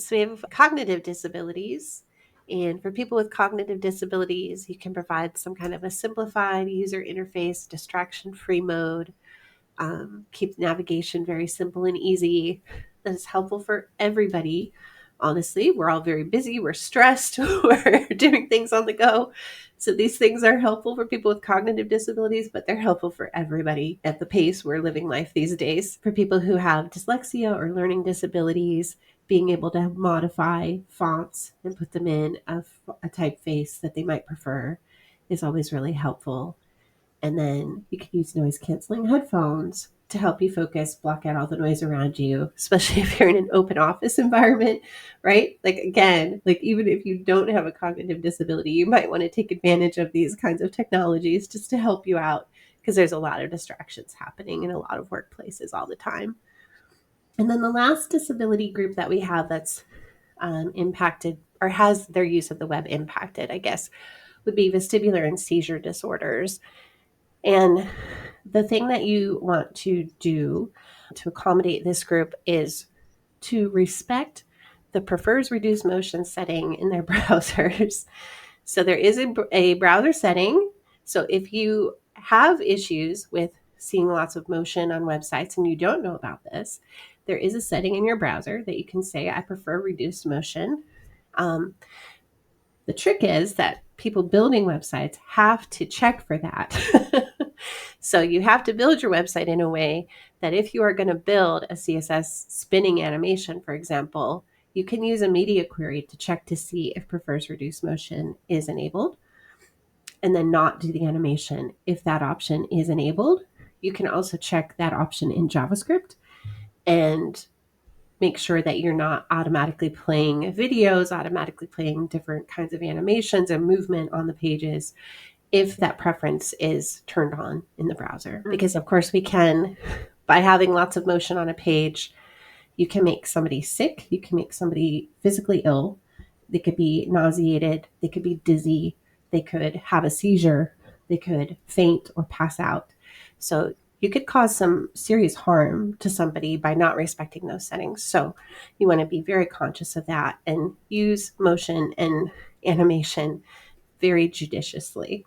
So we have cognitive disabilities. And for people with cognitive disabilities, you can provide some kind of a simplified user interface, distraction-free mode, keep navigation very simple and easy. That is helpful for everybody. Honestly, we're all very busy, we're stressed, we're doing things on the go. So these things are helpful for people with cognitive disabilities, but they're helpful for everybody at the pace we're living life these days. For people who have dyslexia or learning disabilities, being able to modify fonts and put them in a typeface that they might prefer is always really helpful. And then you can use noise canceling headphones to help you focus, block out all the noise around you, especially if you're in an open office environment, right? Like, again, like even if you don't have a cognitive disability, you might want to take advantage of these kinds of technologies just to help you out because there's a lot of distractions happening in a lot of workplaces all the time. And then the last disability group that we have that's impacted or has their use of the web impacted, I guess, would be vestibular and seizure disorders. And the thing that you want to do to accommodate this group is to respect the prefers reduced motion setting in their browsers. So there is a browser setting. So if you have issues with seeing lots of motion on websites and you don't know about this, there is a setting in your browser that you can say, I prefer reduced motion. Um, the trick is that people building websites have to check for that. So you have to build your website in a way that if you are going to build a CSS spinning animation, for example, you can use a media query to check to see if prefers reduced motion is enabled and then not do the animation. If that option is enabled, you can also check that option in JavaScript and make sure that you're not automatically playing videos, automatically playing different kinds of animations and movement on the pages if that preference is turned on in the browser. Because of course we can, by having lots of motion on a page, you can make somebody sick, you can make somebody physically ill. They could be nauseated, they could be dizzy, they could have a seizure, they could faint or pass out. So you could cause some serious harm to somebody by not respecting those settings. So you want to be very conscious of that and use motion and animation very judiciously.